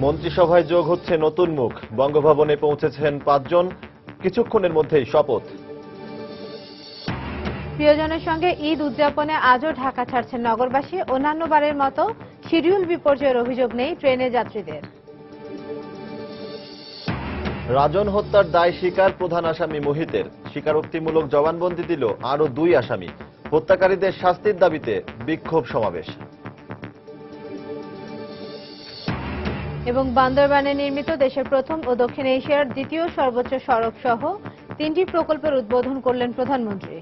মন্ত্রিসভায় যোগ হচ্ছে নতুন মুখ। বঙ্গভবনে পৌঁছেছেন 5 জন, কিছুক্ষণের মধ্যেই শপথ। প্রিয়জনের সঙ্গে ঈদ উদযাপনে আজও ঢাকা ছাড়ছেন নগরবাসী। অন্যান্য বারের মতো শিডিউল বিপর্যয়ের অভিযোগ নেই ট্রেনের যাত্রীদের। রাজন হত্যার দায় স্বীকার প্রধান আসামি মোহিতের। স্বীকারোক্তিমূলক জবানবন্দি দিল আরও 2 আসামি। হত্যাকারীদের শাস্তির দাবিতে বিক্ষোভ সমাবেশ। এবং বান্দরবানে নির্মিত দেশের প্রথম ও দক্ষিণ এশিয়ার দ্বিতীয় সর্বোচ্চ সড়ক সহ 3টি প্রকল্পের উদ্বোধন করলেন প্রধানমন্ত্রী।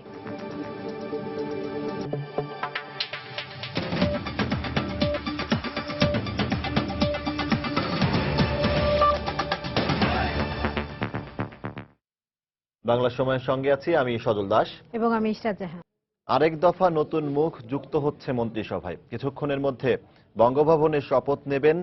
বাংলা সময়ের সঙ্গে আছি আমি সজল দাস এবং আমি ইশরাত জাহান। আরেক দফা নতুন মুখ যুক্ত হচ্ছে মন্ত্রিসভায়। কিছুক্ষণের মধ্যে বঙ্গভবনে শপথ নেবেন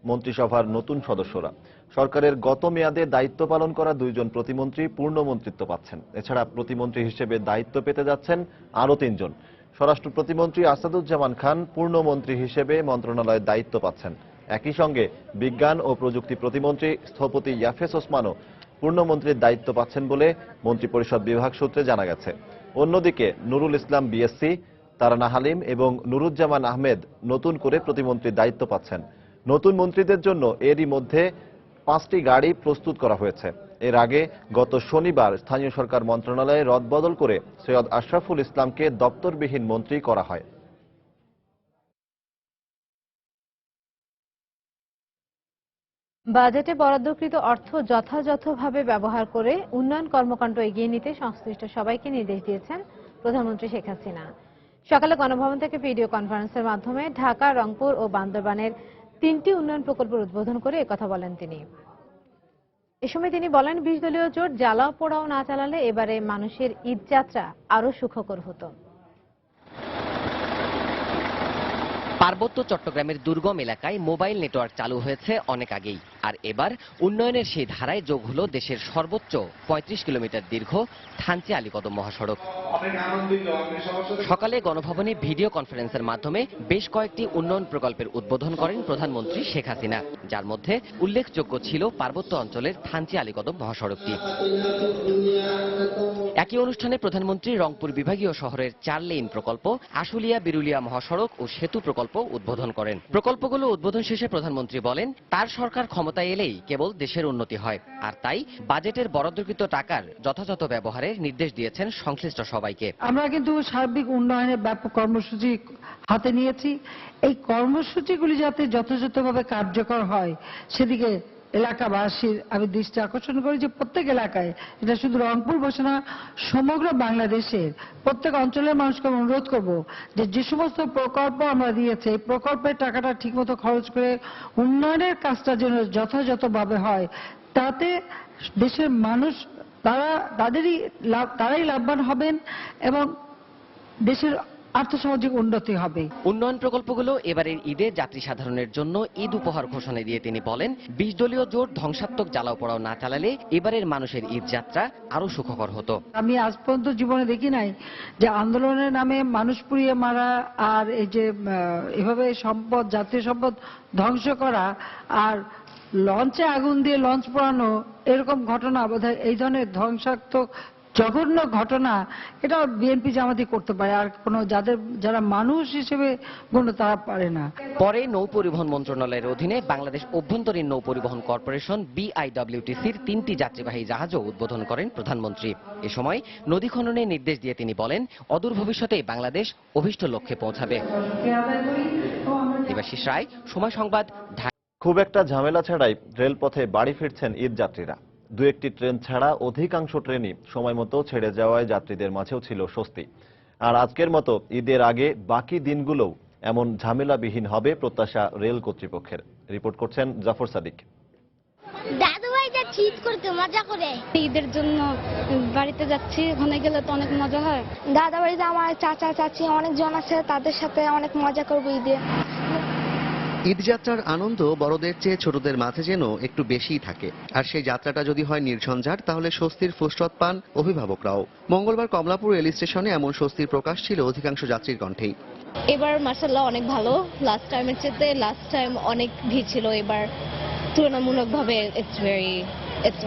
মন্ত্রিসভার নতুন সদস্যরা। সরকারের গত মেয়াদে দায়িত্ব পালন করা 2 জন প্রতিমন্ত্রী পূর্ণ মন্ত্রিত্ব পাচ্ছেন। এছাড়া প্রতিমন্ত্রী হিসেবে দায়িত্ব পেতে যাচ্ছেন আরও 3 জন। স্বরাষ্ট্র প্রতিমন্ত্রী আসাদুজ্জামান খান পূর্ণমন্ত্রী হিসেবে মন্ত্রণালয়ের দায়িত্ব পাচ্ছেন। একই সঙ্গে বিজ্ঞান ও প্রযুক্তি প্রতিমন্ত্রী স্থপতি ইয়াফেস ওসমানও পূর্ণমন্ত্রীর দায়িত্ব পাচ্ছেন বলে মন্ত্রিপরিষদ বিভাগ সূত্রে জানা গেছে। অন্যদিকে নুরুল ইসলাম বিএসসি, তারানা হালিম এবং নুরুজ্জামান আহমেদ নতুন করে প্রতিমন্ত্রীর দায়িত্ব পাচ্ছেন। নতুন মন্ত্রীদের জন্য এরই মধ্যে 5টি গাড়ি প্রস্তুত করা হয়েছে। এর আগে গত শনিবার স্থানীয় সরকার মন্ত্রণালয়ে রদবদল করে সৈয়দ আশরাফুল ইসলামকে দপ্তরবিহীন মন্ত্রী করা হয়। বাজেটে বরাদ্দকৃত অর্থ যথাযথভাবে ব্যবহার করে উন্নয়ন কর্মকাণ্ড এগিয়ে নিতে সংশ্লিষ্ট সবাইকে নির্দেশ দিয়েছেন প্রধানমন্ত্রী শেখ হাসিনা। সকালে গণভবন থেকে ভিডিও কনফারেন্সের মাধ্যমে ঢাকা, রংপুর ও বান্দরবানের 3টি উন্নয়ন প্রকল্পের উদ্বোধন করে একথা বলেন তিনি। এ সময় তিনি বলেন, 20 দলীয় জোট জ্বালাও পোড়াও না চালালে এবারে মানুষের ঈদ যাত্রা আরো সুখকর হতো। পার্বত্য চট্টগ্রামের দুর্গম এলাকায় মোবাইল নেটওয়ার্ক চালু হয়েছে অনেক আগেই। আর এবার উন্নয়নের সেই ধারায় যোগ হলো দেশের সর্বোচ্চ 35 কিলোমিটার দীর্ঘ থানচি আলীকদম মহাসড়ক। সকালে গণভবনে ভিডিও কনফারেন্সের মাধ্যমে বেশ কয়েকটি উন্নয়ন প্রকল্পের উদ্বোধন করেন প্রধানমন্ত্রী শেখ হাসিনা, যার মধ্যে উল্লেখযোগ্য ছিল পার্বত্য অঞ্চলের থানচি আলীকদম মহাসড়কটি। একই অনুষ্ঠানে প্রধানমন্ত্রী রংপুর বিভাগীয় শহরের 4 লেন প্রকল্প, আশুলিয়া বিরুলিয়া মহাসড়ক ও সেতু প্রকল্প উদ্বোধন করেন। প্রকল্পগুলো উদ্বোধন শেষে প্রধানমন্ত্রী বলেন, তার সরকার ক্ষমতায় এলেই কেবল দেশের উন্নতি হয়, আর তাই বাজেটের বরাদ্দকৃত টাকার যথাযথ ব্যবহারের নির্দেশ দিয়েছেন সংশ্লিষ্ট সবাইকে। আমরা কিন্তু সার্বিক উন্নয়নের ব্যাপক কর্মসূচি হাতে নিয়েছি। এই কর্মসূচিগুলি যাতে যথাযথভাবে কার্যকর হয় সেদিকে এলাকাবাসীর আমি দৃষ্টি আকর্ষণ করি যে প্রত্যেক এলাকায়, এটা শুধু রংপুর বসে না, সমগ্র বাংলাদেশের প্রত্যেক অঞ্চলের মানুষকে অনুরোধ করব যে যে সমস্ত প্রকল্প আমরা দিয়েছি এই প্রকল্পের টাকাটা ঠিকমতো খরচ করে উন্নয়নের কাজটা যেন যথাযথভাবে হয়, তাতে দেশের মানুষ তারাই লাভবান হবেন এবং দেশের আর্থসামাজিক উন্নতি হবে। উন্নয়ন প্রকল্পগুলো এবারের ঈদে যাত্রী সাধারণের জন্য ঈদ উপহার ঘোষণা দিয়ে তিনি বলেন, 20 দলীয় জোট ধ্বংসাত্মক জ্বালাও পোড়াও না চালালে এবারের মানুষের ঈদ যাত্রা আরো সুখকর হতো। আমি আজ পর্যন্ত জীবনে দেখি নাই যে আন্দোলনের নামে মানুষ পুড়িয়ে মারা আর এই যে এভাবে সম্পদ, জাতীয় সম্পদ ধ্বংস করা আর লঞ্চে আগুন দিয়ে লঞ্চ পোড়ানো, এরকম ঘটনা বোধহয় এই ধরনের ধ্বংসাত্মক জঘন্য ঘটনা এটা বিএনপি জামাতি করতে পারে, আর কোনো যারা মানুষ হিসেবে গণ্য তারা পারে না। পরে নৌ পরিবহন মন্ত্রণালয়ের অধীনে বাংলাদেশ অভ্যন্তরীণ নৌ পরিবহন কর্পোরেশন BIWTCর 3টি যাত্রীবাহী জাহাজও উদ্বোধন করেন প্রধানমন্ত্রী। এ সময় নদী খননের নির্দেশ দিয়ে তিনি বলেন, অদূর ভবিষ্যতে বাংলাদেশ অভীষ্ট লক্ষ্যে পৌঁছাবে। দেবাশিস রায়, সময় সংবাদ, ঢাকা। খুব একটা ঝামেলা ছাড়াই রেলপথে বাড়ি ফিরছেন ঈদ যাত্রীরা। 2-1টি ট্রেন ছাড়া অধিকাংশ ট্রেনই সময় মতো ছেড়ে যাওয়ায় যাত্রীদের মাঝেও ছিল স্বস্তি। আর আজকের মতো ঈদের আগে বাকি দিনগুলোও এমন ঝামেলাবিহীন হবে প্রত্যাশা রেল কর্তৃপক্ষের। রিপোর্ট করছেন জাফর সাদিক। দাদুভাই যাচ্ছি ঈদ করতে মজা করে। ঈদের জন্য বাড়িতে যাচ্ছি, ওখানে গেলে তো অনেক মজা হয়। দাদা বাড়িতে আমার চাচা চাচি অনেকজন আছে, তাদের সাথে অনেক মজা করবো ঈদে। ঈদযাত্রার আনন্দ বড়দের চেয়ে ছোটদের মাঝে যেন একটু বেশিই থাকে। আর সেই যাত্রাটা যদি হয় নির্ঝঞ্ঝাট, তাহলে স্বস্তির ফুসরত পান অভিভাবকরাও। মঙ্গলবার কমলাপুর রেল স্টেশনে এমন স্বস্তির প্রকাশ ছিল অধিকাংশ যাত্রীর কণ্ঠেই। এবার মাশাআল্লাহ অনেক ভালো, লাস্ট টাইমের চেয়ে লাস্ট টাইম অনেক ভিড় ছিল, এবার তুলনামূলকভাবে ইটস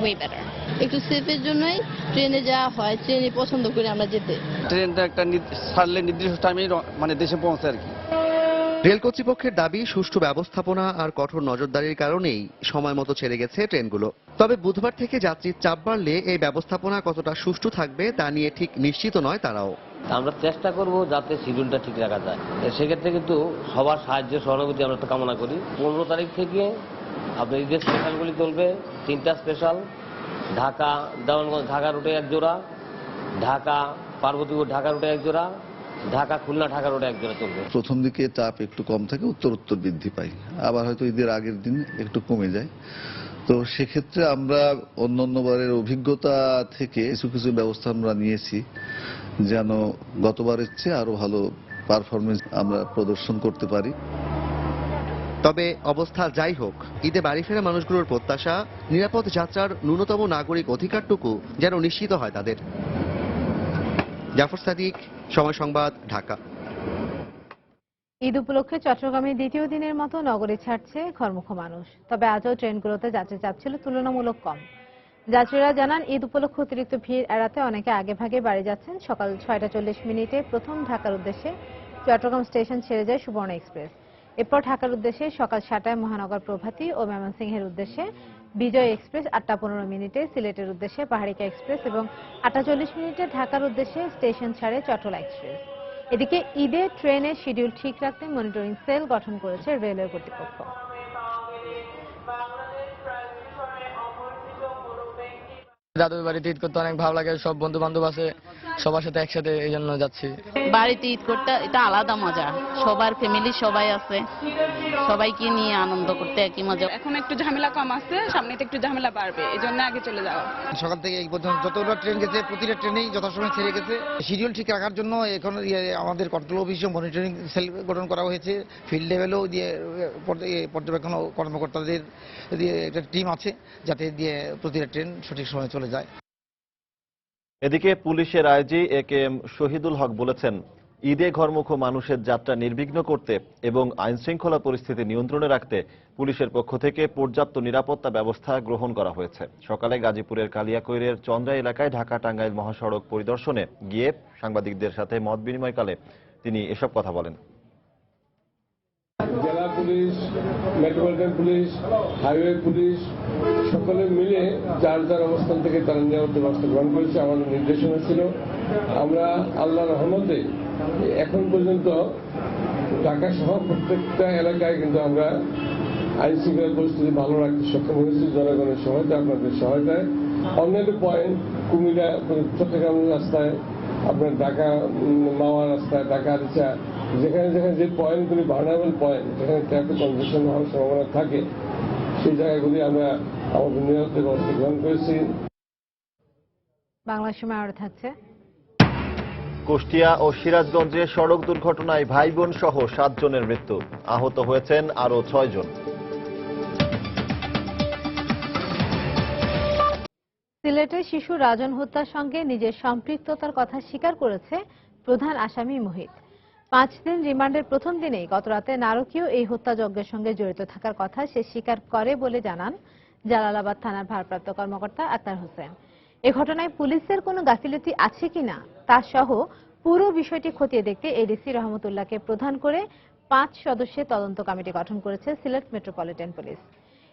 ওয়ে বেটার। একটু সেফের জন্যই ট্রেনে যাওয়া হয়, ট্রেনে পছন্দ করি আমরা যেতে। ট্রেনটা একটা ছাড়লে নির্দিষ্ট টাইমে মানে দেশে পৌঁছে আর কি। রেল কর্তৃপক্ষের দাবি সুষ্ঠু ব্যবস্থাপনা আর কঠোর নজরদারির কারণেই সময় মতো ছেড়ে গেছে ট্রেনগুলো। তবে বুধবার থেকে যাত্রীর চাপ বাড়লে এই ব্যবস্থাপনা কতটা সুষ্ঠু থাকবে তা নিয়ে ঠিক নিশ্চিত নয় তারাও। আমরা চেষ্টা করব যাতে শিডিউলটা ঠিক রাখা যায়। সেক্ষেত্রে কিন্তু সবার সাহায্য সহানুভূতি আমরা তো কামনা করি। 15 তারিখ থেকে আপনার ঈদের স্পেশালগুলি চলবে, 3টা স্পেশাল, ঢাকা দেওয়ানগঞ্জ ঢাকা রুটে 1 জোড়া, ঢাকা পার্বতীপুর ঢাকা রুটে 1 জোড়া, ঢাকা খুলনা ঢাকা রোডে 1 জোড়া চলবে। প্রথম দিকে চাপ একটু কম থাকে, উত্তর বৃদ্ধি পায়, আবার হয়তো ঈদের আগের দিন একটু কমে যায়। তো সেক্ষেত্রে আমরা অন্যান্যবারের অভিজ্ঞতা থেকে কিছু কিছু ব্যবস্থা আমরা নিয়েছি যেন গতবারের চেয়ে আরো ভালো পারফরমেন্স আমরা প্রদর্শন করতে পারি। তবে অবস্থা যাই হোক, ঈদে বাড়ি ফেরা মানুষগুলোর প্রত্যাশা নিরাপদ যাত্রার ন্যূনতম নাগরিক অধিকারটুকু যেন নিশ্চিত হয় তাদের। জাফর সাদিক, সময় সংবাদ, ঢাকা। ঈদ উপলক্ষে চট্টগ্রামে দ্বিতীয় দিনের মতো নগরে ছাড়ছে ঘরমুখ মানুষ। তবে আজও ট্রেনগুলোতে যাত্রী চাপ ছিল তুলনামূলক কম। যাত্রীরা জানান, ঈদ উপলক্ষে অতিরিক্ত ভিড় এড়াতে অনেকে আগেভাগে বাড়ি যাচ্ছেন। সকাল 6টা 40 মিনিটে প্রথম ঢাকার উদ্দেশ্যে চট্টগ্রাম স্টেশন ছেড়ে যায় সুবর্ণ এক্সপ্রেস। এরপর ঢাকার উদ্দেশ্যে সকাল 7টায় মহানগর প্রভাতী ও ময়মনসিংহের উদ্দেশ্যে বিজয় এক্সপ্রেস, 8টা 15 মিনিটে সিলেটের উদ্দেশ্যে পাহাড়িকা এক্সপ্রেস এবং 8টা 40 মিনিটে ঢাকার উদ্দেশ্যে স্টেশন ছাড়ে চট্টলা এক্সপ্রেস। এদিকে ঈদে ট্রেনের শিডিউল ঠিক রাখতে মনিটরিং সেল গঠন করেছে রেলওয়ে কর্তৃপক্ষ। দাদুর বাড়িতে ঈদ করতে অনেক ভালো লাগে, সব বন্ধু বান্ধব আছে, সবার সাথে একসাথে, এই জন্য যাচ্ছি। বাড়িতে ঈদ করতে এটা আলাদা মজা, সবার ফ্যামিলি সবাই আছে, সবাইকে নিয়ে আনন্দ করতে একই মজা। এখন একটু ঝামেলা কম আছে, সামনেতে একটু ঝামেলা বাড়বে, এই জন্য আগে চলে যাওয়া। সকাল থেকে এই পর্যন্ত যতটা ট্রেন গেছে প্রতিটা ট্রেনেই যথাসময়ে ছেড়ে গেছে। শিডিউল ঠিক রাখার জন্য এখন আমাদের কন্ট্রোল অফিসে মনিটরিং সেল গঠন করা হয়েছে। ফিল্ড লেভেলেও দিয়ে পর্যবেক্ষণ কর্মকর্তাদের দিয়ে একটা টিম আছে যাতে দিয়ে প্রতিটা ট্রেন সঠিক সময়ে চলে যায়। এদিকে পুলিশের আইজি একেএম শহীদুল হক বলেছেন, ঈদে ঘরমুখ মানুষের যাত্রা নির্বিঘ্ন করতে এবং আইনশৃঙ্খলা পরিস্থিতি নিয়ন্ত্রণে রাখতে পুলিশের পক্ষ থেকে পর্যাপ্ত নিরাপত্তা ব্যবস্থা গ্রহণ করা হয়েছে। সকালে গাজীপুরের কালিয়াকৈরের চন্দ্রা এলাকায় ঢাকা টাঙ্গাইল মহাসড়ক পরিদর্শনে গিয়ে সাংবাদিকদের সাথে মত বিনিময়কালে তিনি এসব কথা বলেন। জেলা police, metropolitan police, highway police সকলে মিলে যার যার অবস্থান থেকে তারা নিরাপত্তা ব্যবস্থা গ্রহণ করেছে। আমাদের নির্দেশনা ছিল, আমরা আল্লাহর রহমতে এখন পর্যন্ত ঢাকা সহ প্রত্যেকটা এলাকায় কিন্তু আমরা আইন শৃঙ্খলা পরিস্থিতি ভালো রাখতে সক্ষম হয়েছি জনগণের সহায়তা, আপনাদের সহায়তায়। অন্যান্য পয়েন্ট কুমিল্লা চট্টগ্রাম রাস্তায়, আপনার ঢাকা মাওয়া রাস্তায়, ঢাকা আরিচা, যেখানে যেখানে যে পয়েন্টগুলি ভার্নারেবল পয়েন্ট, যেখানে ট্রাফিক কনজেশন হওয়ার সম্ভাবনা থাকে, সেই জায়গাগুলি আমরা আমাদের নিরাপত্তা ব্যবস্থা গ্রহণ করেছি। বাংলা সময় আরো থাকছে। কুষ্টিয়া ও সিরাজগঞ্জে সড়ক দুর্ঘটনায় ভাই বোন সহ 7 জনের মৃত্যু, আহত হয়েছেন আরো 6 জন। সিলেটে শিশু রাজন হত্যার সঙ্গে নিজের সম্পৃক্ততার কথা স্বীকার করেছে প্রধান আসামি মোহিত। 5 দিন রিমান্ডের প্রথম দিনেই গতরাতে নারকীয় এই হত্যাযজ্ঞের সঙ্গে জড়িত থাকার কথা সে স্বীকার করে বলে জানান জালালাবাদ থানার ভারপ্রাপ্ত কর্মকর্তা আক্তার হোসেন। এ ঘটনায় পুলিশের কোনো গাফিলতি আছে কিনা তা সহ পুরো বিষয়টি খতিয়ে দেখতে এডিসি রহমতুল্লাহকে প্রধান করে 5 সদস্যের তদন্ত কমিটি গঠন করেছে সিলেট মেট্রোপলিটন পুলিশ।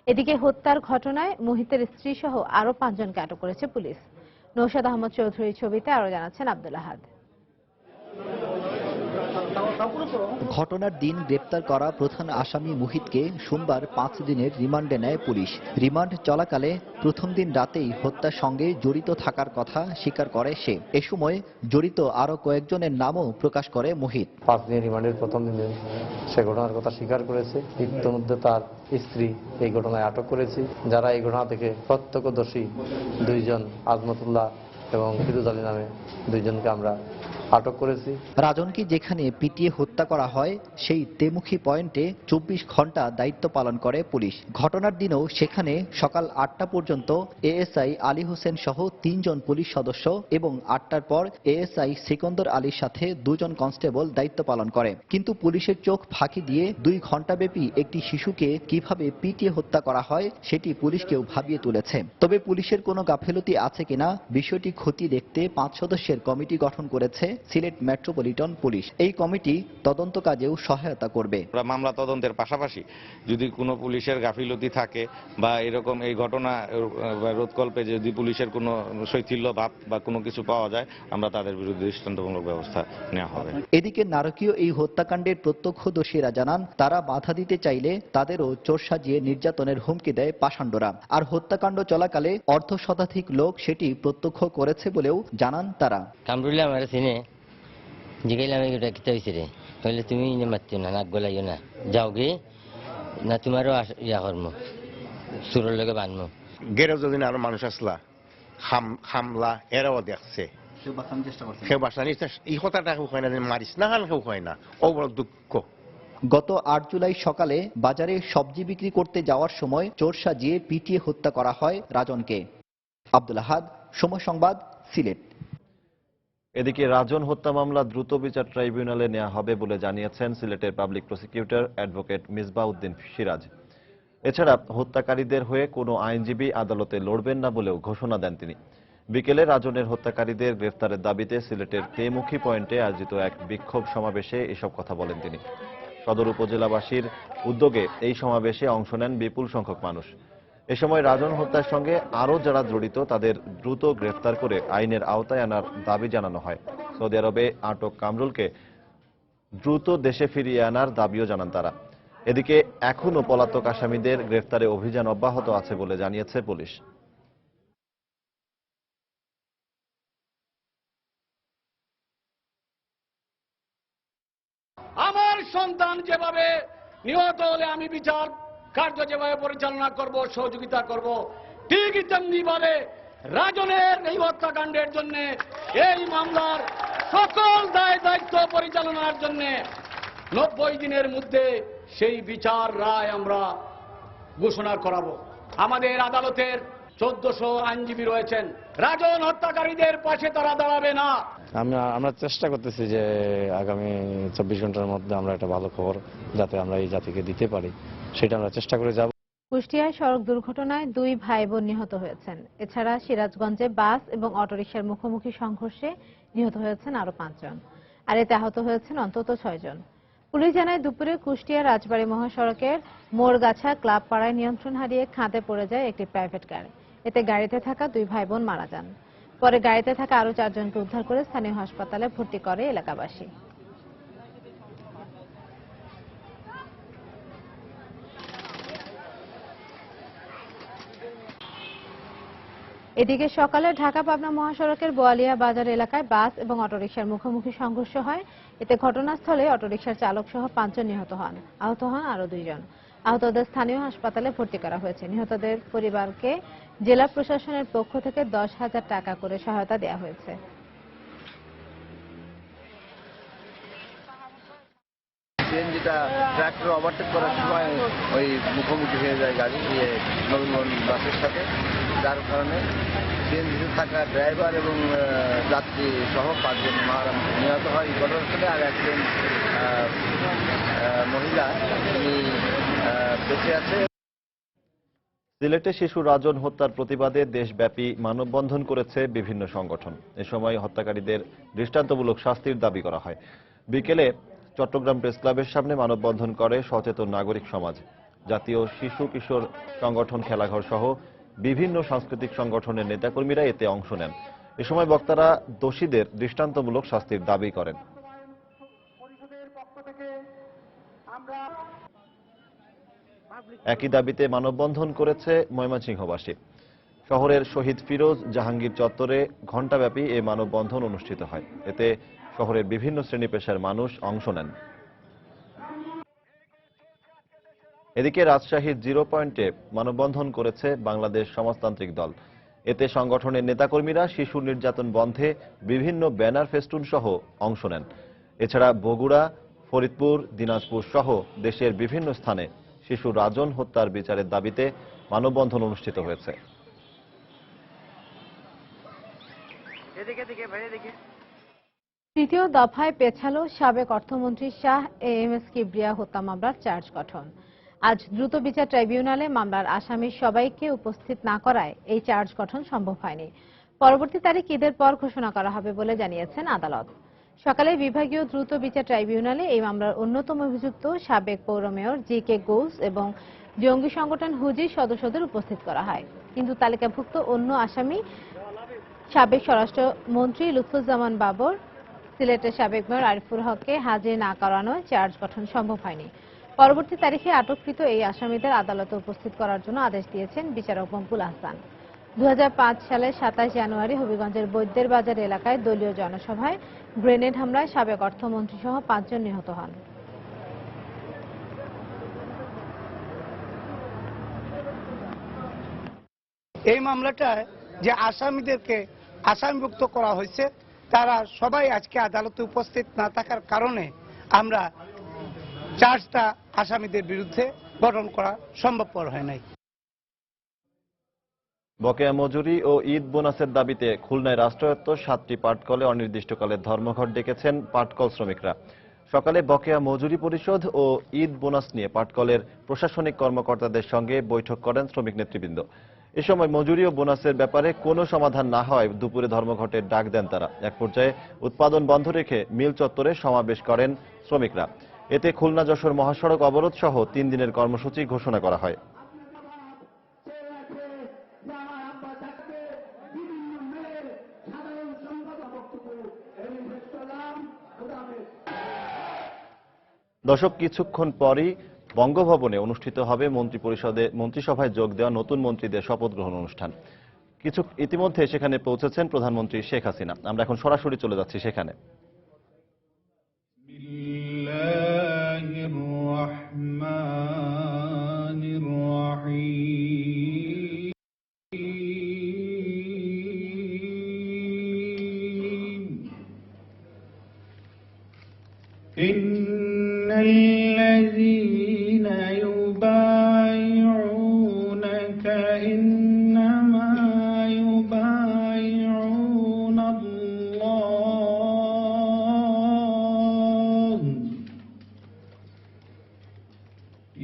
এদিকে হত্যার ঘটনায় মোহিতের স্ত্রী সহ আরো 5 জনকে আটক করেছে পুলিশ। নৌশাদ আহমদ চৌধুরীর ছবিতে আরো জানাচ্ছেন আব্দুল আহাদ। ঘটনার দিন গ্রেপ্তার করা প্রধান আসামি মুহিতকে সোমবার 5 দিনের রিমান্ডে নেয় পুলিশ। রিমান্ড চলাকালে প্রথম দিন রাতেই হত্যার সঙ্গে জড়িত থাকার কথা স্বীকার করে সে। এ সময় জড়িত আরো কয়েকজনের নামও প্রকাশ করে মোহিত। 5 দিন রিমান্ডের প্রথম দিনে সে ঘটনার কথা স্বীকার করেছে। ইতিমধ্যে তার স্ত্রী এই ঘটনায় আটক করেছি। যারা এই ঘটনা থেকে প্রত্যক্ষদর্শী 2 জন আজমতুল্লাহ এবং ফিরোজ আলী নামে 2 জনকে আমরা আটক করেছি। রাজনকে যেখানে পিটিয়ে হত্যা করা হয় সেই তেমুখী পয়েন্টে 24 ঘন্টা দায়িত্ব পালন করে পুলিশ। ঘটনার দিনেও সেখানে সকাল 8টা পর্যন্ত এএসআই আলী হোসেন সহ 3 জন পুলিশ সদস্য এবং 8টার পর এএসআই সিকন্দর আলীর সাথে 2 জন কনস্টেবল দায়িত্ব পালন করে। কিন্তু পুলিশের চোখ ফাঁকি দিয়ে 2 ঘন্টাব্যাপী একটি শিশুকে কিভাবে পিটিয়ে হত্যা করা হয় সেটি পুলিশকেও ভাবিয়ে তুলেছে। তবে পুলিশের কোনো গাফিলতি আছে কিনা বিষয়টি খতিয়ে দেখতে 5 সদস্যের কমিটি গঠন করেছে সিলেট মেট্রোপলিটন পুলিশ। এই কমিটি তদন্ত কাজেও সহায়তা করবে। মামলা তদন্তের পাশাপাশি যদি কোনো পুলিশের গাফিলতি থাকে বা এরকম এই ঘটনা রোধকল্পে যদি পুলিশের কোনো শৈথিল্য ভাব বা কোনো কিছু পাওয়া যায়, আমরা তাদের বিরুদ্ধে দৃষ্টান্তমূলক ব্যবস্থা নেওয়া হবে। এদিকে নারকীয় এই হত্যাকাণ্ডের প্রত্যক্ষদর্শীরা জানান, তারা বাধা দিতে চাইলে তাদেরও চোর সাজিয়ে নির্যাতনের হুমকি দেয় পাষাণ্ডরা। আর হত্যাকাণ্ড চলাকালে অর্ধশতাধিক লোক সেটি প্রত্যক্ষ করেছে বলেও জানান তারা। কামরুল্লাহ আমার সিনে জিগাইলাম এটা কিতা হয়েছে রে, তাহলে তুমি মারছো না, নাক গলাইও না, যাও গে না, তোমারও ইয়া কর্ম সুরের লগে বানমো। গেরেও যদি আরো মানুষ আসলা হামলা এরাও দেখছে কেউ বাঁচানি এই কথাটা কেউ হয় না, মারিস না হান কেউ হয় না, ও বড় দুঃখ। গত 8 জুলাই সকালে বাজারে সবজি বিক্রি করতে যাওয়ার সময় চোর সাজিয়ে পিটিয়ে হত্যা করা হয় রাজনকে। আব্দুল আহাদ, সময় সংবাদ, সিলেট। এদিকে রাজন হত্যা মামলা দ্রুত বিচার ট্রাইব্যুনালে নেওয়া হবে বলে জানিয়েছেন সিলেটের public prosecutor advocate Misbauddin Siraj. এছাড়া হত্যাকারীদের হয়ে কোনো আইনজীবী আদালতে লড়বেন না বলেও ঘোষণা দেন তিনি। বিকেলে রাজনের হত্যাকারীদের গ্রেফতারের দাবিতে সিলেটের তেমুখী পয়েন্টে আয়োজিত এক বিক্ষোভ সমাবেশে এসব কথা বলেন তিনি। সদর উপজেলাবাসীর উদ্যোগে এই সমাবেশে অংশ নেন বিপুল সংখ্যক মানুষ। এ সময় রাজন হত্যার সঙ্গে আরও যারা জড়িত তাদের দ্রুত গ্রেফতার করে আইনের আওতায় আনার দাবি জানানো হয়। সৌদি আরবে আটক কামরুলকে দ্রুত দেশে ফিরিয়ে আনার দাবিও জানান তারা। এদিকে এখনও পলাতক আসামিদের গ্রেফতারে অভিযান অব্যাহত আছে বলে জানিয়েছে পুলিশ। আমার সন্তান যেভাবে নিহত হলে আমি বিচার কার্য যেভাবে পরিচালনা করব, সহযোগিতা করব, ঠিকই তেমনি ভাবে রাজনের এই হত্যাকাণ্ডের জন্য এই মামলার সকল দায় দায়িত্ব পরিচালনার জন্য 90 দিনের মধ্যে সেই বিচার রায় আমরা ঘোষণা করাবো। আমাদের আদালতের 1400 আইনজীবী রয়েছেন, রাজন হত্যাকারীদের পাশে তারা দাঁড়াবে না। আমরা চেষ্টা করতেছি যে আগামী 24 ঘন্টার মধ্যে আমরা একটা ভালো খবর যাতে আমরা এই জাতিকে দিতে পারি, সেটা আমরা চেষ্টা করে যাব। কুষ্টিয়ায় সড়ক দুর্ঘটনায় 2 ভাই বোন নিহত হয়েছেন। এছাড়া সিরাজগঞ্জে বাস এবং অটোরিকশার মুখোমুখি সংঘর্ষে নিহত হয়েছেন আরো 5 জন, আর এতে আহত হয়েছেন অন্তত 6 জন। পুলিশ জানায়, দুপুরে কুষ্টিয়া রাজবাড়ী মহাসড়কের মোড়গাছা ক্লাব পাড়ায় নিয়ন্ত্রণ হারিয়ে খাদে পড়ে যায় একটি প্রাইভেট কার। এতে গাড়িতে থাকা 2 ভাই বোন মারা যান। পরে গাড়িতে থাকা আরো 4 জনকে উদ্ধার করে স্থানীয় হাসপাতালে ভর্তি করে এলাকাবাসী। এদিকে সকালে ঢাকা পাবনা মহাসড়কের বোয়ালিয়া বাজার এলাকায় বাস এবং অটোরিকশার মুখোমুখি সংঘর্ষ হয়। এতে ঘটনাস্থলে অটোরিকশার চালক সহ 5 জন নিহত হন। আহত হন আরো 2 জন। আহতদের স্থানীয় হাসপাতালে ভর্তি করা হয়েছে। নিহতদের পরিবারকে জেলা প্রশাসনের পক্ষ থেকে 10,000 টাকা করে সহায়তা দেওয়া হয়েছে। সিএনজিটা ট্রাক্টর ওভারটেক করার সময় ওই মুখোমুখি হয়ে যায় গাড়ি নবীনগঞ্জ বাসের সাথে, যার কারণে সিএনজিতে থাকা ড্রাইভার এবং যাত্রী সহ 5 জন নিহত হয় এই ঘটনাস্থলে। আর একজন মহিলা তিনি বেঁচে আছে। সিলেটে শিশু রাজন হত্যার প্রতিবাদে দেশব্যাপী মানববন্ধন করেছে বিভিন্ন সংগঠন। এ সময় হত্যাকারীদের দৃষ্টান্তমূলক শাস্তির দাবি করা হয়। বিকেলে চট্টগ্রাম প্রেস ক্লাবের সামনে মানববন্ধন করে সচেতন নাগরিক সমাজ। জাতীয় শিশু কিশোর সংগঠন খেলাঘর সহ বিভিন্ন সাংস্কৃতিক সংগঠনের নেতাকর্মীরা এতে অংশ নেন। এ সময় বক্তারা দোষীদের দৃষ্টান্তমূলক শাস্তির দাবি করেন। একই দাবিতে মানববন্ধন করেছে ময়মনসিংহবাসী। শহরের শহীদ ফিরোজ জাহাঙ্গীর চত্বরে ঘণ্টাব্যাপী এই মানববন্ধন অনুষ্ঠিত হয়। এতে শহরের বিভিন্ন শ্রেণী পেশার মানুষ অংশ নেন। এদিকে রাজশাহীর 0 পয়েন্টে মানববন্ধন করেছে বাংলাদেশ সমাজতান্ত্রিক দল। এতে সংগঠনের নেতাকর্মীরা শিশু নির্যাতন বন্ধে বিভিন্ন ব্যানার ফেস্টুন সহ অংশ নেন। এছাড়া বগুড়া, ফরিদপুর, দিনাজপুর সহ দেশের বিভিন্ন স্থানে শিশু রাজন হত্যার বিচারের দাবিতে মানববন্ধন অনুষ্ঠিত হয়েছে। তৃতীয় দফায় পেছালো সাবেক অর্থমন্ত্রী শাহ এএমএস কিবরিয়া হত্যা মামলার চার্জ গঠন। আজ দ্রুত বিচার ট্রাইব্যুনালে মামলার আসামির সবাইকে উপস্থিত না করায় এই চার্জ গঠন সম্ভব হয়নি। পরবর্তী তারিখ ঈদের পর ঘোষণা করা হবে বলে জানিয়েছেন আদালত। সকালে বিভাগীয় দ্রুত বিচার ট্রাইব্যুনালে এই মামলার অন্যতম অভিযুক্ত সাবেক পৌর মেয়র জি.কে. ঘোষ এবং জঙ্গি সংগঠন হুজির সদস্যদের উপস্থিত করা হয়, কিন্তু তালিকাভুক্ত অন্য আসামি সাবেক স্বরাষ্ট্রমন্ত্রী লুৎফুজ্জামান বাবর, সিলেটের সাবেক মেয়র আরিফুল হককে হাজির না করানোয় চার্জ গঠন সম্ভব হয়নি। পরবর্তী তারিখে আটককৃত এই আসামিদের আদালতে উপস্থিত করার জন্য আদেশ দিয়েছেন বিচারক মকবুল আহসান। 2005 সালের 27 জানুয়ারি হবিগঞ্জের বৈদ্যের বাজার এলাকায় দলীয় জনসভায় গ্রেনেড হামলায় সাবেক অর্থমন্ত্রী সহ 5 জন নিহত হন। এই মামলাটায় যে আসামিদেরকে আসামিভুক্ত করা হয়েছে তারা সবাই আজকে আদালতে উপস্থিত না থাকার কারণে আমরা চার্জটা আসামিদের বিরুদ্ধে গঠন করা সম্ভবপর হয় নাই। বকেয়া মজুরি ও ঈদ বোনাসের দাবিতে খুলনায় রাষ্ট্রায়ত্ত 7টি পাটকলে অনির্দিষ্টকালের ধর্মঘট ডেকেছেন পাটকল শ্রমিকরা। সকালে বকেয়া মজুরি পরিশোধ ও ঈদ বোনাস নিয়ে পাটকলের প্রশাসনিক কর্মকর্তাদের সঙ্গে বৈঠক করেন শ্রমিক নেতৃবৃন্দ। এ সময় মজুরি ও বোনাসের ব্যাপারে কোনো সমাধান না হওয়ায় দুপুরে ধর্মঘটের ডাক দেন তারা। এক পর্যায়ে উৎপাদন বন্ধ রেখে মিল চত্বরে সমাবেশ করেন শ্রমিকরা। এতে খুলনা যশোর মহাসড়ক অবরোধ সহ 3 দিনের কর্মসূচি ঘোষণা করা হয়। দর্শক, কিছুক্ষণ পরই বঙ্গভবনে অনুষ্ঠিত হবে মন্ত্রিসভায় যোগ দেওয়া নতুন মন্ত্রীদের শপথ গ্রহণ অনুষ্ঠান। ইতিমধ্যে সেখানে পৌঁছেছেন প্রধানমন্ত্রী শেখ হাসিনা। আমরা এখন সরাসরি চলে যাচ্ছি সেখানে। الذين يبايعونك إنما يبايعون الله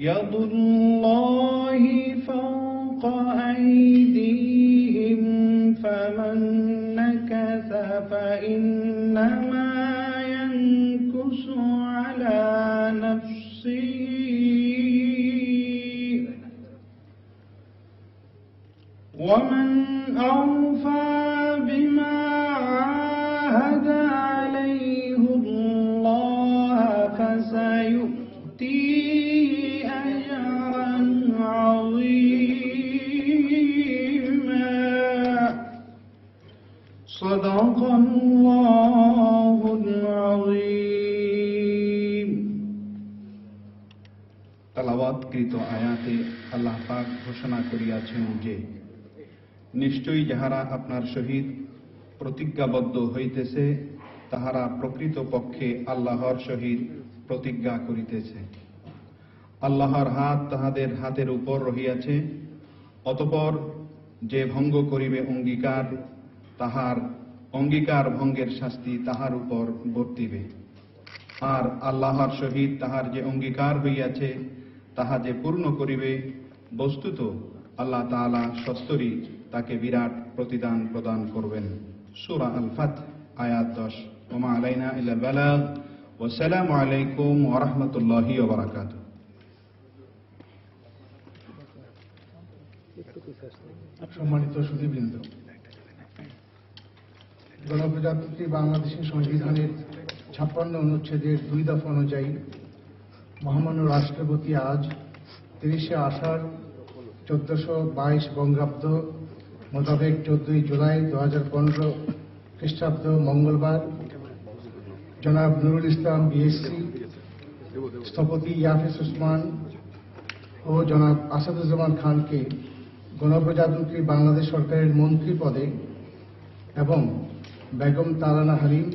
يد الله فوق أيديهم فمن نكث فإنما ينكث على نفسه ومن أوفى بما عاهد عليه الله فسيؤتيه أجرا عظيما صدق الله العظيم তালাওয়াতকৃত আয়াতে আল্লাহ পাক ঘোষণা করিয়াছেন যে নিশ্চয়ই যাহারা আপনার সহিত প্রতিজ্ঞাবদ্ধ হইতেছে তাহারা প্রকৃত পক্ষে আল্লাহর সহিত প্রতিজ্ঞা করিতেছে। আল্লাহর হাত তাহাদের হাতের উপর রহিয়াছে, অতঃপর যে ভঙ্গ করিবে অঙ্গীকার, তাহার অঙ্গীকার ভঙ্গের শাস্তি তাহার উপর বর্তিবে। আর আল্লাহর সহিত তাহার যে অঙ্গীকার হইয়াছে তাহা যে পূর্ণ করিবে, বস্তুত আল্লাহ তাআলা সস্তরই তাকে বিরাট প্রতিদান প্রদান করবেন। সূরা আল ফাত আয়াত 10। ওমা আলাইনা ইল্লাল বালাগ। ওয়াসসালামু আলাইকুম ওয়া রাহমাতুল্লাহি ওয়া বারাকাতুহু। সম্মানিত সুধীবৃন্দ, গণপ্রজাতন্ত্রী বাংলাদেশের সংবিধানের 56 অনুচ্ছেদের 2 দফা অনুযায়ী মহামান্য রাষ্ট্রপতি আজ 30শে আষাঢ় 1422 বঙ্গাব্দ মোতাবেক 14ই জুলাই 2015 খ্রিস্টাব্দ মঙ্গলবার জনাব নুরুল ইসলাম বিএসসি, স্থপতি ইয়াফিস উসমান ও জনাব আসাদুজ্জামান খানকে গণপ্রজাতন্ত্রী বাংলাদেশ সরকারের মন্ত্রী পদে এবং বেগম তারানা হালিম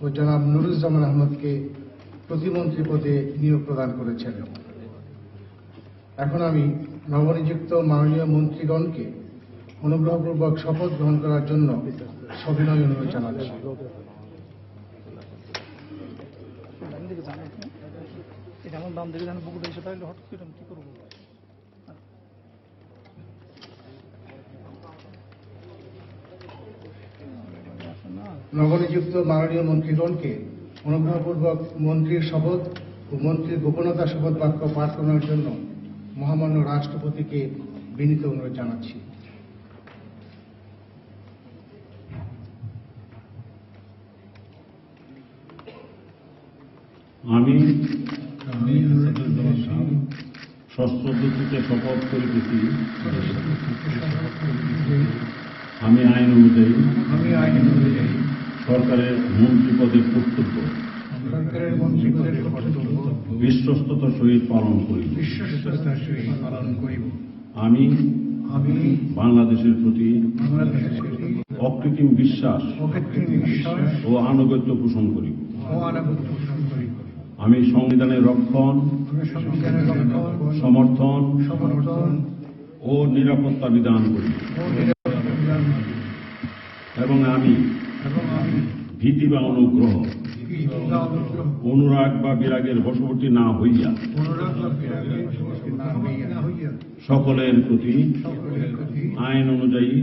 ও জনাব নুরুজ্জামান আহমদকে প্রতিমন্ত্রী পদে নিয়োগ প্রদান করেছেন। এখন আমি নবনিযুক্ত মাননীয় মন্ত্রীগণকে অনুগ্রহপূর্বক শপথ গ্রহণ করার জন্য সবিনয় অনুরোধ জানাচ্ছি। নবনিযুক্ত মাননীয় মন্ত্রীগণকে অনুগ্রহপূর্বক মন্ত্রীর শপথ ও মন্ত্রীর গোপনতা শপথ বাক্য পাঠ করানোর জন্য মহামান্য রাষ্ট্রপতিকে বিনীত অনুরোধ জানাচ্ছি। আমি সশ্রদ্ধচিত্তে শপথ করিতেছি আমি আইন অনুযায়ী সরকারের মন্ত্রী পদের কর্তব্য বিশ্বস্ততার সহিত পালন করিব। আমি বাংলাদেশের প্রতি অকৃত্রিম বিশ্বাস ও আনুগত্য পোষণ করিব। আমি সংবিধানের রক্ষণ, সমর্থন ও নিরাপত্তা বিধান করি এবং আমি ভীতি বা অনুগ্রহ, অনুরাগ বা বিরাগের বশবর্তী না হইয়া সকলের প্রতি আইন অনুযায়ী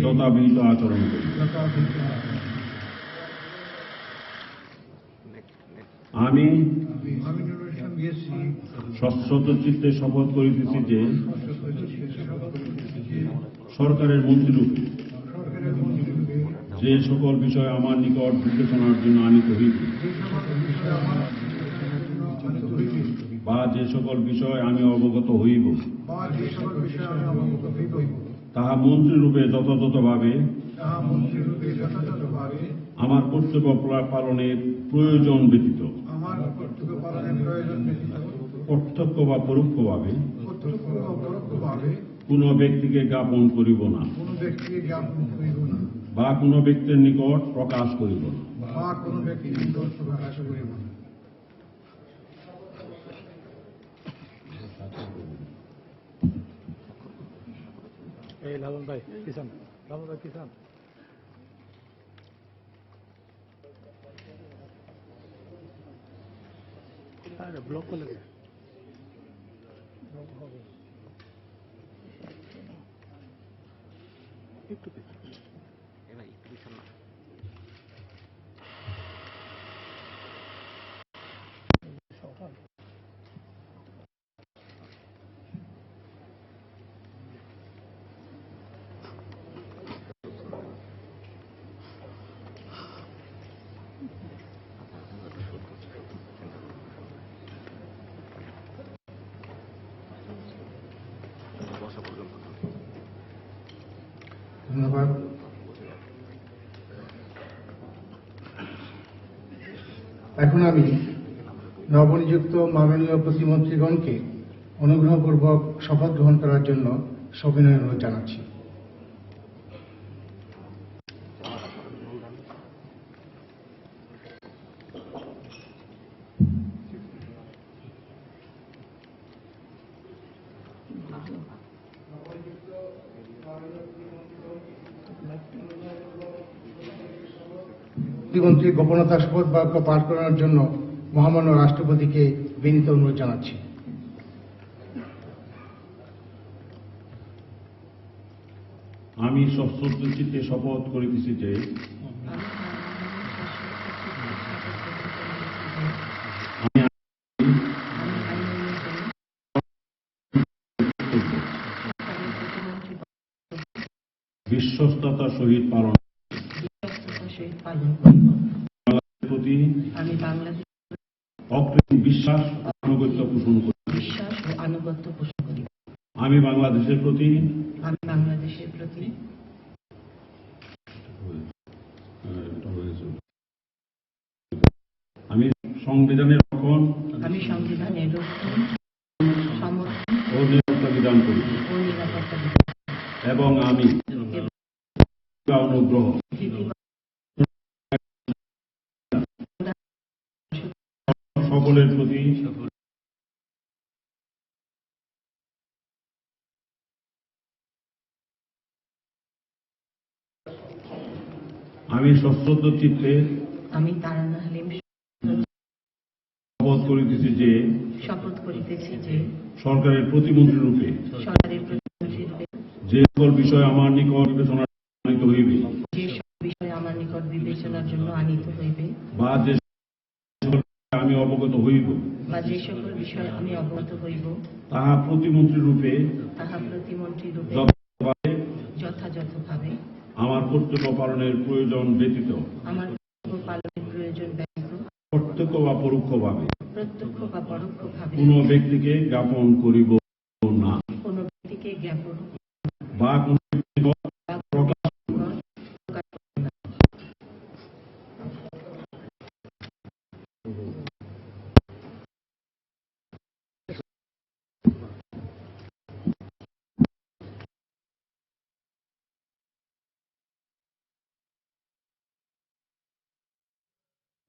যথাবিহিত আচরণ করি। আমি সশ্রদ্ধচিত্তে শপথ করিতেছি যে সরকারের মন্ত্রীরূপে যে সকল বিষয় আমার নিকট বিবেচনার জন্য আনিত হইবে বা যে সকল বিষয় আমি অবগত হইব তাহা মন্ত্রীরূপে যথাযথভাবে আমার কর্তব্য পালনের প্রয়োজন ব্যতীত প্রত্যক্ষ বা পরোক্ষভাবে কোন ব্যক্তিকে জ্ঞাপন করিব না বা কোন ব্যক্তির নিকট প্রকাশ করিব না। ব্লক করলে একটু ধন্যবাদ। এখন আমি নবনিযুক্ত মাননীয় প্রতিমন্ত্রীগণকে অনুগ্রহপূর্বক শপথ গ্রহণ করার জন্য সবিনয় অনুরোধ জানাচ্ছি। প্রতিমন্ত্রী গোপনতা শপথ বাক্য পাঠ করানোর জন্য মহামান্য রাষ্ট্রপতিকে বিনীত অনুরোধ জানাচ্ছি। আমি সশ্রদ্ধচিত্তে শপথ করিতেছি যে বিশ্বস্ততার সহিত পালন প্রতি অকৃত্রিম বিশ্বাস ও আনুগত্য পোষণ করি। আমি বাংলাদেশের প্রতি আমি সংবিধানের রক্ষণ ও নিরাপত্তা বিধান করি। এবং আমি অনুগ্রহ সকলের প্রতি আমি সশ্রদ্ধ চিত্তে আমি তারানা হালিম শপথ করিতেছি যে সরকারের প্রতিমন্ত্রী রূপে যে সকল বিষয় আমার নিকট বিবেচনার জন্য আনিত হইবে বা যে আমি অবগত হইব তাহা প্রতিমন্ত্রী রূপে যথাযথভাবে আমার কর্তব্য পালনের প্রয়োজন ব্যতীত প্রত্যক্ষ বা পরোক্ষভাবে কোন ব্যক্তিকে জ্ঞাপন করিব না বা কোন প্রকাশ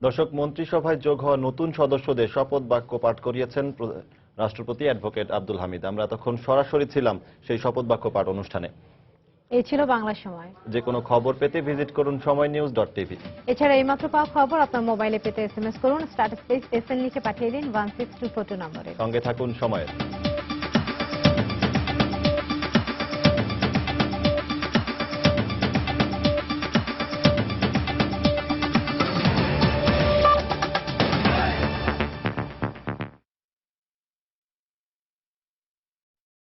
দর্শক, মন্ত্রিসভায় যোগ হওয়া নতুন সদস্যদের শপথ বাক্য পাঠ করিয়েছেন রাষ্ট্রপতি অ্যাডভোকেট আব্দুল হামিদ। আমরা তখন সরাসরি ছিলাম সেই শপথ বাক্য পাঠ অনুষ্ঠানে। এই ছিল বাংলা সময়। যে কোনো খবর পেতে ভিজিট করুন সময়নিউজ.tv। এছাড়া এইমাত্র পাওয়া খবর আপনার মোবাইলে পেতে SMS করুন, স্টার্ট স্পেস SN লিখে পাঠিয়ে দিন 16242 নম্বরে। সঙ্গে থাকুন সময়ের।